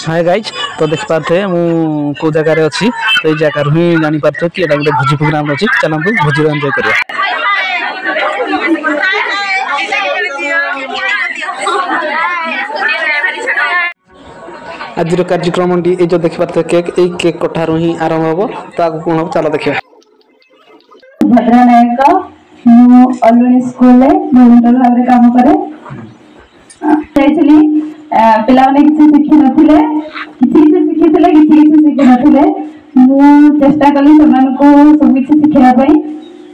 Hi guys तो देख पारे मु को जगह अच्छी तो ये जगह ही जानी पारे कि गोटे भोजी प्रोग्राम अच्छी चलते भोजी एंजॉय करिया। आज कार्यक्रम ये जो देख पारे केक ये केक कठार ही आरंभ हम तो आगे कौन हम चलो देखिए। भद्रा नायक अलुणी स्कूल वॉलंटियर भाव काम करे पिलाने किसी शिखी नथिले किसी शिखी नथिले मु चेष्टा कली समान को सब किछि शिखिया पई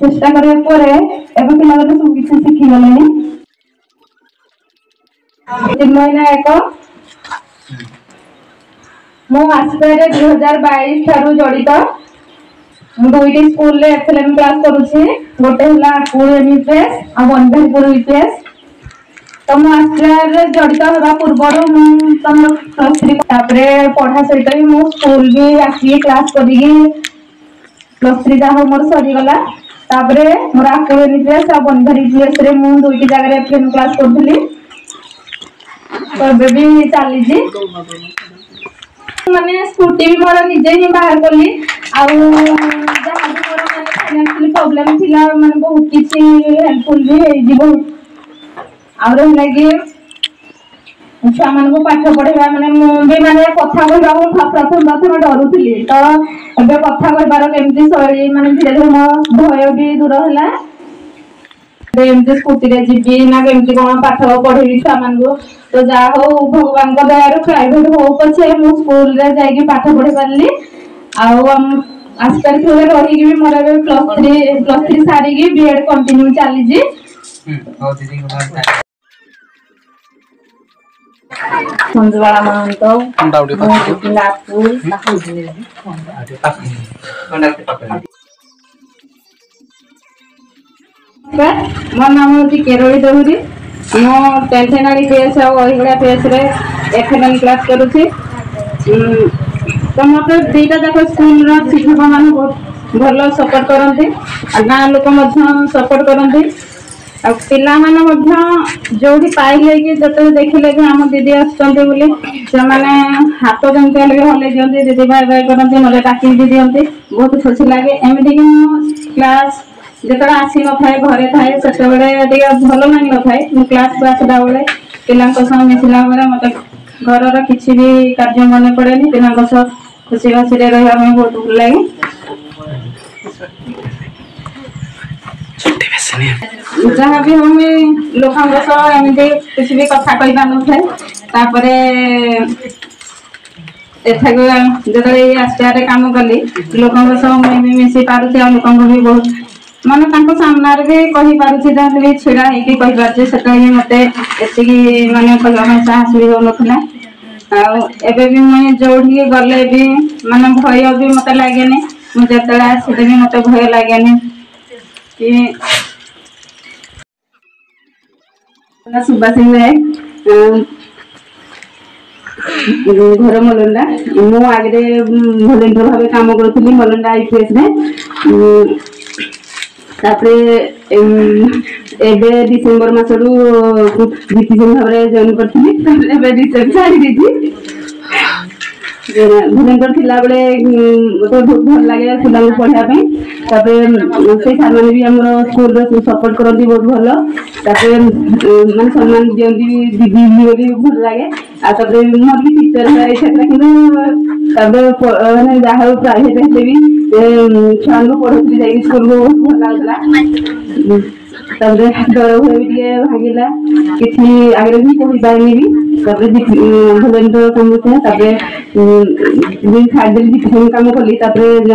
चेष्टा करे परे एबे पिला माने सब किछि शिखि गलेनी। महीना एक मु आस्पेरे 2022 ठारू जड़ित दुईटी स्कूल रे एक्सेलेंट क्लास करूछि गोटे हला स्कूल एमपीएस आ वनभरपुर यूपीएस तो मुझे जड़ित होगा पूर्वर पढ़ा सहित भी मु स्कूल भी आसिक क्लास करी +3 जहाँ मोर सरीगला मोर आकुल एमपीएस आ वनभर यूपीएस रे मु दुईटी जगह एक्सेलेंट क्लास करूली तो भी चली माने स्कूटी भी मोर निजे ही बाहर कली फाइनेंशियल प्रॉब्लम थिला माने बहुत किछि हेल्पफुल भी हे जीवो आउर लगे छुआ मान को पाठ पढ़ेगा माने भी माने कथा कहबा को प्रथम डरुथिली तो एबे कथा कहबार केमती शैली माने धीरे धीरे मो भय भी दूर होला एमती स्कूटी रे जीबी ना केमती कोन पाठ पढ़ेबी छुआ मान को तो जा हो भगवान को दया रे प्राइवेट हो पछे मो स्कूल रे जाई के पाठ पढ़े पारली आउ हम आस्तर थोड़े रही भी मोर +3 सारी की बीएड कंटिन्यू चली जी हो दीदी को संजवाला महंतो नागपुर मोर नाम होती केरली देहुरी मो 10th नाली पेस और ओहिगड़ा पेस रे एक्सेलेंट क्लास करूची तो मते दुईटा जाक स्कूल रो शिक्षक मान बहुत भलो सपोर्ट करंती आ गां लोक मध्य सपोर्ट करंती आ पिला माने मध्य जोडी पाइले कि जते देखिले कि हम दीदी आछंती बोली से माने हाथ जंते लगे हले जंती दीदी बाय बाय करंती नले टाकी दी दियंती बहुत खुशी लागे एमिति कि क्लास जेतरा आसी न थाए घरे थाए सेते बेले दिया भलो नाही न थाए मु क्लास को आसला बेले पिलांको संग मिसिला बेले मते घरर किछि भी कार्य मने पड़ेनी पिलांको संग खुशी खुशी रे रहबा में बहुत भल लागे जहाँ भी हम लोक एमती किसी भी कथा कही पान थे जो आस्ते कम कली लोक मिसी पार्टी आ लोक भी बहुत माने सामना भी कही पार्टी भी छिड़ा होगी पारे से मत माने साहस भी हो नाबे भी मुझे जो गले भी माने भय भी मत लगे मुझे आसले भी मत भय लगे कि सुभाषिनी नायक घर मलंडा मु आगे वॉलंटियर भाव काम करी मलंडा आईपीएस एबे डिसेम्बर मासरू डिसीजन भाव जॉइन करी छाड़ी भुवनेश्वर थिला बेले मते बहुत भल लागे पिला पढ़ाई से सार मैंने भी आम स्कूल सपोर्ट करती बहुत भल माने सम्मान दिखती दीदी भी भल लगे मोर भी टीचर मैंने जहाँ प्राइवेट हेल्ले भी छुआ को पढ़ी जा स्कूल को बहुत भल लगला डर भय भी भागिला कि आगे भी कही पारे भी भलेंटियर काम होते छाड़ी डिफेंस काम कली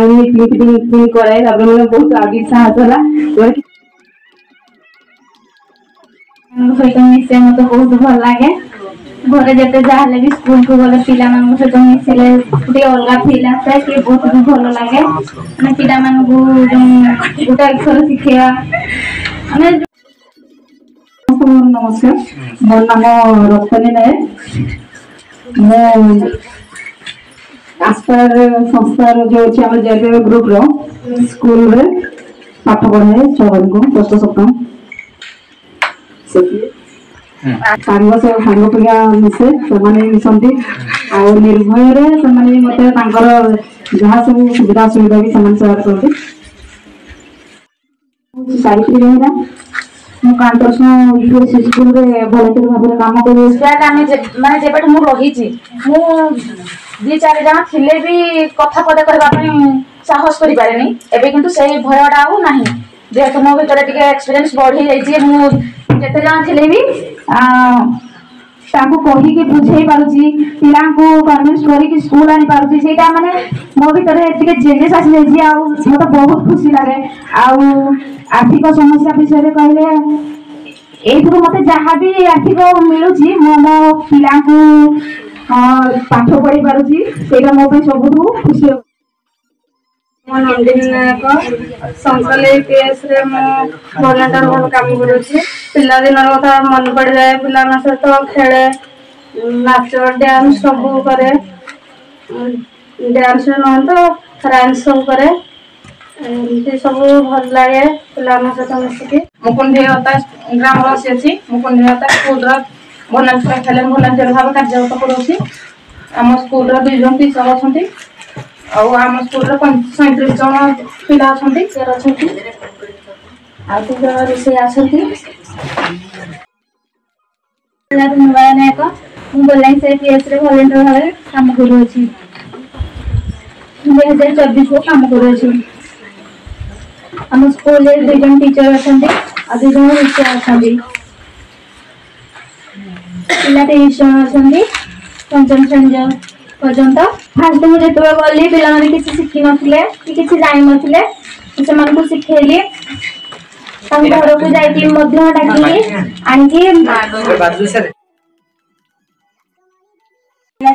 मीटिंग कराए मैंने बहुत आगे साहस है सहित मिसे मत बहुत भल लगे घरे जिते जहाँ भी स्कूल को गले पिला सहित मिसिले गोटे अलग फिल आसे कि बहुत भी भल लगे मैंने पिला गोटे अक्षर शिखा माने नमस्कार मोर नाम रतनी नायक मो आस्पायर संस्थार जो अच्छे जेबी ग्रुप रो स्कूल रे पाठ पढ़ाए छुआ को 6th सप्तम ସାଙ୍ଗ ପିଲା ମିଶେ ସେମାନେ ମିଶନ୍ତି ଆଉ ନିର୍ଭୟରେ ସେମାନେ ମତେ ତାଙ୍କର ଯାହା ସବୁ ସୁବିଧା ଅସୁବିଧା ବି ସେମାନେ ସେୟାର କରନ୍ତି। ସାବିତ୍ରୀ ବେହେରା ମୁଁ କାନ୍ତର୍ଷ ୟୁପିଏସସି ସ୍କୁଲରେ ଭଲେଣ୍ଟିୟର ଭାବରେ କାମ କରୁଛି। ଆମେ ମାନେ ଯେବେଠୁ ମୁଁ ରହିଛି ମୁଁ 2-4 ଜଣ ଥିଲେ ବି କଥା ପଦେ କହିବା ପାଇଁ ସାହସ କରିପାରେନି। ଏବେ କିନ୍ତୁ ସେଇ ଭୟଟା ଆଉ ନାହିଁ, ଯେହେତୁ ମୋ ଭିତରେ ଟିକେ ଏକ୍ସପିରିଏନ୍ସ ବଢି ଯାଇଛି। ମୁଁ ଯେତେ ଜଣ ଥିଲେ ବି ତାଙ୍କୁ କହିକି ବୁଝେଇ ପାରୁଛି, ପିଲାଙ୍କୁ କନଭିନ୍ସ କରିକି ସ୍କୁଲ ଆଣିପାରୁଛି। ସେଇଟା ମାନେ ମୋ ଭିତରେ ଟିକେ ଚେଞ୍ଜେସ୍ ଆସିଯାଇଛି ଆଉ ମତେ ବହୁତ ଖୁସି ଲାଗେ। ଆଉ ଆର୍ଥିକ ସମସ୍ୟା ବିଷୟରେ କହିଲେ ଏଇଥିରୁ ମତେ ଯାହା ବି ଆର୍ଥିକ ମିଳୁଛି ମୁଁ ମୋ ପିଲାଙ୍କୁ ପାଠ ପଢେଇ ପାରୁଛି, ସେଇଟା ମୋ ପାଇଁ ସବୁଠୁ ଖୁସି। ମୋ ନନ୍ଦିନୀ ନାୟକ ସଂକଲି ୟୁପିଏସରେ ମୁଁ ଭଲେଣ୍ଟିୟର ଭାବେ କାମ କରୁଛି। ପିଲାଦିନର କଥା ମନେ ପଡ଼ିଯାଏ, ପିଲାଙ୍କ ସହିତ ଖେଳେ, ନାଚ ଡ୍ୟାନ୍ସ ସବୁ କରେ। ଡ୍ୟାନ୍ସ ନୁହଁ ତ ରାଇମ୍ସ ସବୁ କରେ। ଏମିତି ସବୁ ଭଲ ଲାଗେ ପିଲାମାନଙ୍କ ସହିତ ମିଶିକି। ମୁକୁନ୍ଦିହତା ଗ୍ରାମବାସୀ ଅଛି। ମୁକୁନ୍ଦିହତା ସ୍କୁଲର ଭଲେଣ୍ଟିୟର ଭାବେ କାର୍ଯ୍ୟରତ କରୁଛି। ଆମ ସ୍କୁଲର 2 ଜଣ ଟିଚର ଅଛନ୍ତି ଆଉ ଆମ ସ୍କୁଲରେ 37 ଜଣ ପିଲା ଅଛନ୍ତି, ଟିଚର ଅଛନ୍ତି ଆଉ 2 ଜଣ ରୋଷେଇ ଆସନ୍ତି। ନାୟକ ମୁଁ ବଲାଙ୍ଗୀର ୟୁପିଏସରେ ଭଲେଣ୍ଟିୟର ଭାବେ କାମ କରୁଅଛି। 2024ରୁ କାମ କରୁଅଛି। ଆମ ସ୍କୁଲରେ 2 ଜଣ ଟିଚର ଅଛନ୍ତି ଆଉ 2 ଜଣ ରୋଷେଇ ଅଛନ୍ତି। ପିଲା 30 ଜଣ ଅଛନ୍ତି 5ମ ଶ୍ରେଣୀ ପର୍ଯ୍ୟନ୍ତ। ଫାଷ୍ଟ ମୁଁ ଯେତେବେଳେ ଗଲି ପିଲାମାନେ କିଛି ଶିଖିନଥିଲେ କି କିଛି ଜାଣିନଥିଲେ, ସେମାନଙ୍କୁ ଶିଖେଇଲି। ତାଙ୍କ ଘରକୁ ଯାଇକି ମଧ୍ୟ ଡାକିଲି ଆଣିକି।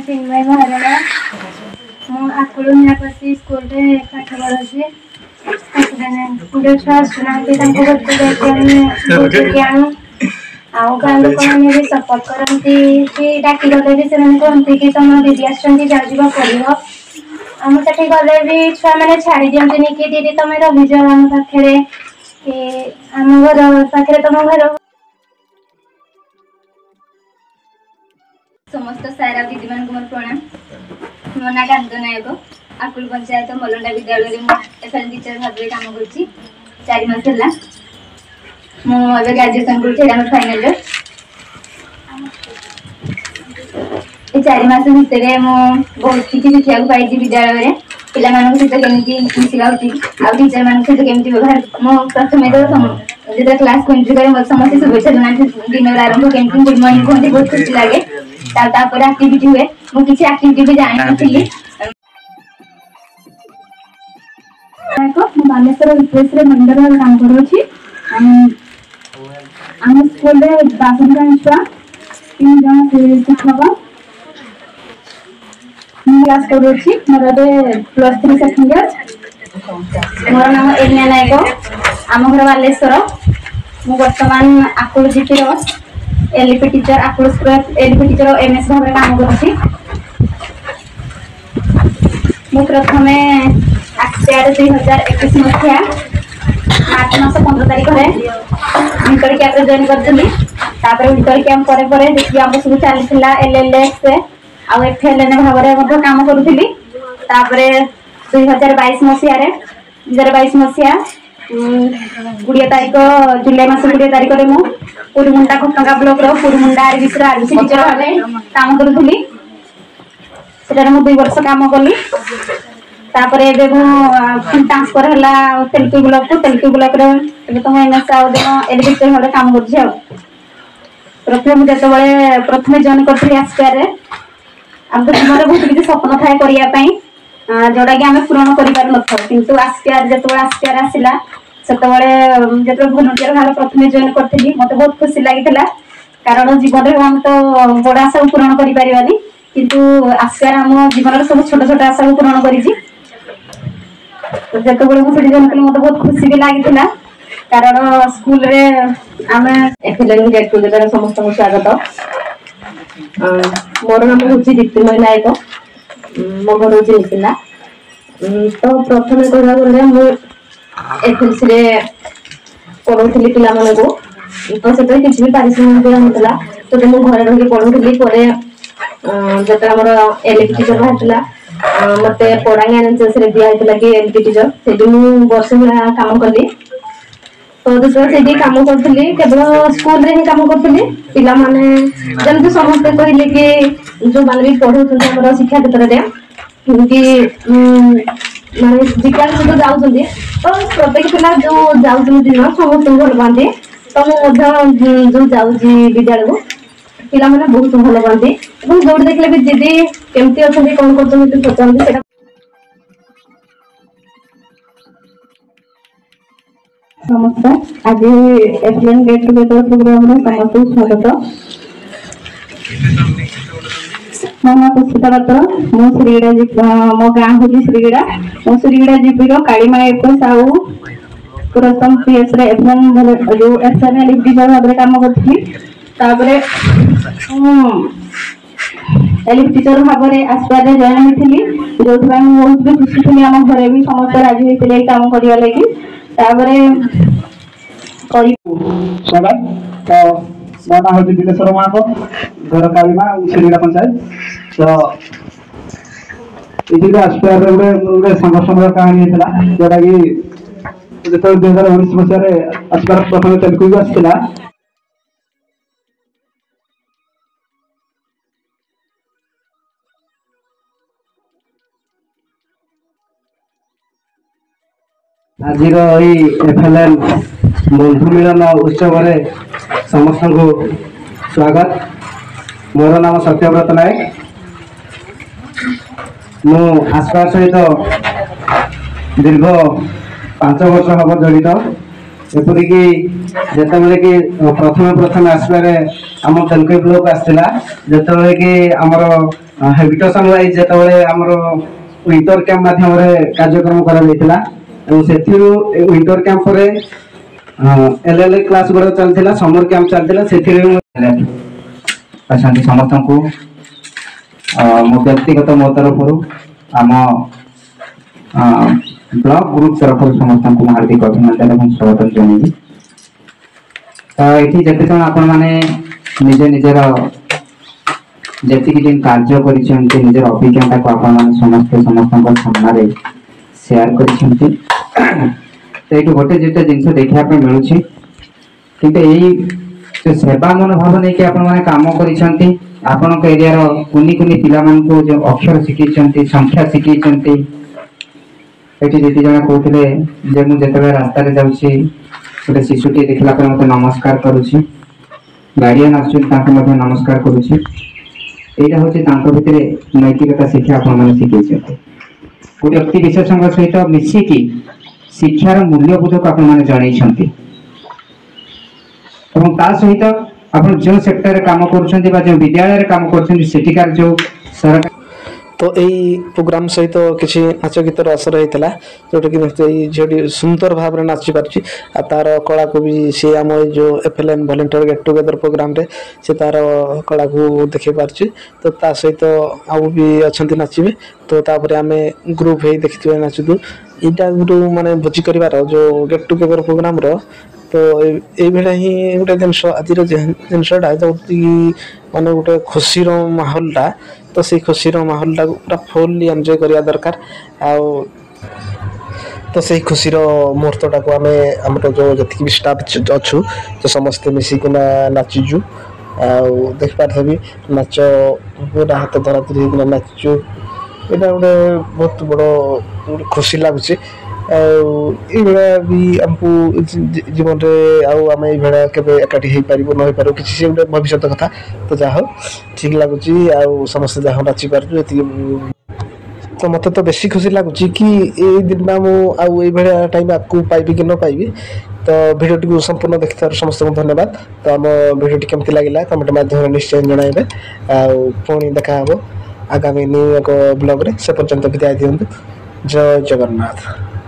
ଚିନ୍ମୟ ମହାରଣା ମୁଁ ଆକୁଳୁ ନିଆପତି ସ୍କୁଲରେ ପାଠ ପଢ଼ୁଛି। ଗୋଟେ ଛୁଆ ଆସୁନାହାନ୍ତି, ତାଙ୍କ ଘରକୁ ଯାଇକି ଆମେ ବୁଝିକି ଆଣୁ। ଆଉ ଗାଁ ଲୋକମାନେ ବି ସପୋର୍ଟ କରନ୍ତି କି ଡାକି ଗଲେ ବି ସେମାନେ କହନ୍ତି କି ତମ ଦିଦି ଆସିଛନ୍ତି ଯିବା ପଡ଼ିବ। ଆମ ସେଠି ଗଲେ ବି ଛୁଆମାନେ ଛାଡ଼ି ଦିଅନ୍ତିନି କି ଦିଦି ତମେ ରହିଯାଅ ଆମ ପାଖରେ, କି ଆମ ଘର ପାଖରେ ତମ ଘର। ସମସ୍ତ ସାର୍ ଆଉ ଦିଦିମାନଙ୍କୁ ମୋର ପ୍ରଣାମ। ମୋ ନାଁ କାନ୍ତ ନାୟକ। ଆକୁଳ ପଞ୍ଚାୟତ ମଲଣ୍ଡା ବିଦ୍ୟାଳୟରେ ମୁଁ ଏଫଏଲ୍ ଟିଚର ଭାବରେ କାମ କରୁଛି। 4 ମାସ ହେଲା। ମୁଁ ଏବେ ଗ୍ରାଜୁଏସନ କରୁଛି, ଏଇଟା ମୋର ଫାଇନାଲ ଇୟର। ଏ 4 ମାସ ଭିତରେ ମୁଁ ବହୁତ କିଛି ଶିଖିବାକୁ ପାଇଛି ବିଦ୍ୟାଳୟରେ। ପିଲାମାନଙ୍କ ସହିତ କେମିତି ମିଶିବା ଉଚିତ ଆଉ ଟିଚର ମାନଙ୍କ ସହିତ କେମିତି ବ୍ୟବହାର। ମୁଁ ପ୍ରଥମେ ଯେତେବେଳେ କ୍ଲାସକୁ ଏଣ୍ଟ୍ରି କରେ ମୋତେ ସମସ୍ତେ ଶୁଭେଚ୍ଛା ଜଣାନ୍ତି। ଦିନର ଆରମ୍ଭ କେମିତି ଗୁଡ ମର୍ଣ୍ଣିଂ କୁହନ୍ତି, ବହୁତ ଖୁସି ଲାଗେ। ତାପରେ ଆକ୍ଟିଭିଟି ହୁଏ। ମୁଁ କିଛି ଆକ୍ଟିଭିଟି ବି ଜାଣିନଥିଲି। ମୁଁ ବାଲେଶ୍ୱର ୟୁପିଏସରେ ମନିଟର ଭାବେ କାମ କରୁଅଛି। ଆମ ସ୍କୁଲରେ 52 ଜଣ ଛୁଆ, 3 ଜଣ ଶିକ୍ଷକ। ମୁଁ କ୍ଲାସ କରୁଅଛି। ମୋର ଏବେ +3 ସେକେଣ୍ଡ ଇୟର। ମୋର ନାମ ଏଲିନା ନାୟକ। ଆମ ଘର ବାଲେଶ୍ୱର। ମୁଁ ବର୍ତ୍ତମାନ ଆକୁଳ ଜିପିର ଏଲ୍ପି ଟିଚର, ଆକୁଳ ସ୍କୁଲ ଏଲ୍ପି ଟିଚର MS ଭାବରେ କାମ କରୁଛି। ମୁଁ ପ୍ରଥମେ ASPAR 2021 ମସିହା ମାର୍ଚ୍ଚ ମାସ 15 ତାରିଖରେ ୱିଣ୍ଟର କ୍ୟାମ୍ପରେ ଜଏନ୍ କରିଥିଲି। ତାପରେ ୱିଣ୍ଟର କ୍ୟାମ୍ପ ପରେ ଯେତିକି ଆମ ସବୁ ଚାଲିଥିଲା LLS ଆଉ FLN ଭାବରେ ମଧ୍ୟ କାମ କରୁଥିଲି। ତାପରେ 2022 ମସିହା 20 ତାରିଖ ଜୁଲାଇ ମାସ 20 ତାରିଖରେ ମୁଁ ପୁରୁମୁଣ୍ଡା ଘଟଙ୍ଗା ବ୍ଲକର ପୁରୁମୁଣ୍ଡା RBCର RBC ଟିଚର ଭାବେ କାମ କରୁଥିଲି। ସେଠାରେ ମୁଁ 2 ବର୍ଷ କାମ କଲି। ତାପରେ ଏବେ ମୁଁ ଟ୍ରାନ୍ସଫର ହେଲା ତେଲପି ବ୍ଲକକୁ। ତେଲପି ବ୍ଲକରେ ଏବେ ତ ମୁଁ MS ଆଉ LP ଟିଚର ଭାବରେ କାମ କରୁଛି। ଆଉ ପ୍ରଥମେ ମୁଁ ଯେତେବେଳେ ଜଏନ୍ କରିଥିଲି ASPARରେ, ଆମ ଜୀବନରେ ବହୁତ କିଛି ସ୍ୱପ୍ନ ଥାଏ କରିବା ପାଇଁ, ଯୋଉଟାକି ଆମେ ପୂରଣ କରିପାରିନଥାଉ। କିନ୍ତୁ ଯେତେବେଳେ ASPAR ଆସିଲା, ସେତେବେଳେ ଯେତେବେଳେ ଭଲେଣ୍ଟିୟର ଭାବେ ପ୍ରଥମେ ଜଏନ୍ କରିଥିଲି ମତେ ବହୁତ ଖୁସି ଲାଗିଥିଲା। କାରଣ ଜୀବନରେ ଆମେ ତ ବଡ଼ ଆଶାକୁ ପୂରଣ କରିପାରିବାନି, କିନ୍ତୁ ASPAR ଆମ ଜୀବନର ସବୁ ଛୋଟ ଛୋଟ ଆଶାକୁ ପୂରଣ କରିଛି। ଯେତେବେଳେ ମୁଁ ସେଠି ଜଏନ୍ କଲି ମତେ ବହୁତ ଖୁସି ବି ଲାଗିଥିଲା। କାରଣ ସ୍କୁଲରେ ଆମେ FLN ସମସ୍ତଙ୍କୁ ସ୍ୱାଗତ। ମୋର ନାମ ହେଉଛି ଦୀପ୍ତିମୟୀ ନାୟକ। ମୋ ଘର ହେଉଛି ନିକିନା। ତ ପ୍ରଥମେ କହିବାକୁ ଗଲେ ମୁଁ FLCରେ ପଢ଼ଉଥିଲି ପିଲାମାନଙ୍କୁ। ତ ସେତେବେଳେ କିଛି ବି ପାରିଶ୍ରମିକ ନଥିଲା। तो मु घर रही पढ़ुली जो आम एलएलबी टीचर बाहर मत पढ़ाई एनएसएस दिखाई कि एलएलबी टीचर से वर्ष काम कली तो दूसरा से काम करी केवल स्कूल रे ही काम करी पिला माने जमती समस्ते कहले कि जो माने भी पढ़ाऊँ शिक्षा क्षेत्र में कि माने जिज्ञासा सहित जाऊँगी तो प्रत्येक पिला जो जाऊँ दिन समस्त भल पाती तो मुझे जो जाऊँगी विद्यालय को पिला माने बहुत भल पाती जो देखले भी दीदी केमती अच्छा कौन कर पचारती नमस्कार आज एफएलएन गेट टुगेदर प्रोग्राम में समस्त स्वागत मो नाम पुष्पिता पात्र मो श्रीगड़ा मो गाँ हूँ श्रीगड़ा मो श्रीगड़ा जीपी कालीमा एफ साहू पुरस्तम पीएस एफएन जो एफएन टीचर भाव में काम करी एलएलबी टीचर भाव में आसपास जॉइन होती जो बहुत भी खुशी थी आम घर भी समस्त राजी होते काम करने लगी स्वागत तो मो ना हूँ दिलेश्वर महाको घर कालीमा श्रीगड़ा पंचायत तो ये आसपास गोटे संघर्ष कहानी होता जोटा कि जो 2019 मसीह आसपास प्रथम तेलुगु आसाला आज एफएलएन बंधु मिलन उत्सव समस्त को स्वागत मोर नाम सत्यव्रत नायक मु आसपा सहित दीर्घ 5 वर्ष हम जड़ित एपरिक जिते कि प्रथम आसपे आम तेलुगु ब्लॉक आसाला जिते कि आमर हेबिटेशन वाइज जिते आमर विंटर कैंप माध्यम कार्यक्रम करा विंटर कैंप एलएलए क्लास गुड़ा चलता समर कैंप चलता से समस्त को मो व्यक्तिगत मो तरफ आम ब्लॉक ग्रुप तरफ समस्त को हार्दिक अभिनंदन और स्वागत जनइबी तो ये जिते जन आपण मैंने निजे निजर जी कार्य कर अभिज्ञता को आपण समस्त सामने शेयर कर तो गोटे जिते जिन देखा मिलूँ कि सेवा मनोभाव नहीं कि आपने काम कर एरिया कुनि कुनि पिला जो अक्षर शिखी संख्या शिखी ये जी जन कहते मुझे रास्ता जाऊँगी गोटे शिशुटी देखला मत नमस्कार करुँची गार्डियन आसुँच नमस्कार करुँची यहाँ हूँ भितर नैतिकता शिक्षा आपने शिखी गोटे व्यक्ति विशेष सहित मिसिकी शिक्षार मूल्यबोध को आपने जनई सहित आप जो सेक्टर काम कर विद्यालय काम कर जो सरकार तो यही प्रोग्राम सहित किसी नाच गीतर असर होता जोटा कि झीटी सुंदर भाव में नाची पार्टी तार कला को भी सी आम जो FLN volunteer get together program रे से तार कला को देखे पार्टी तो ता सहित आउ भी अच्छा नाचे तो तापर आम ग्रुप हो देखी नाचु यहाँ गोटे माने भोजी कर जो गेट टुगेदर प्रोग्राम रो तो ये ही गोटे जिनस आज जिनसा जो माने गोटे खुशी माहौलटा तो से खुशी माहौलटा पूरा फुल्ली एंजॉय करवा दरकार तो से खुशी मुहूर्तटा को आम जो जी भी स्टाफ अच्छु तो समस्ते मिसिकिना नाचीजु देख पार्थी नाच पूरा हाथ धराधरी होना नाचीजु यहाँ गोटे बहुत बड़ खुशी लगुच ये भी आमको जीवन में आम ये एकाठी हो पार न हो पार किसी गोटे भविष्य कथा तो जहाँ ठीक लगुच समस्त जहाँ नाची पार तो मत तो बेसी खुशी लगुच कि ये दिन मुझे टाइम आपको पाइबी कि न पाइबी तो भिडियोटी को संपूर्ण देखि समस्त को धन्यवाद तो आम भिडियोटी केमती लगे कमेंट माध्यम निश्चय जनइबे पुणी देखा आगामी न्यू एक ब्लॉग रे से पर्यंत विदाय दियंतु जय जगन्नाथ।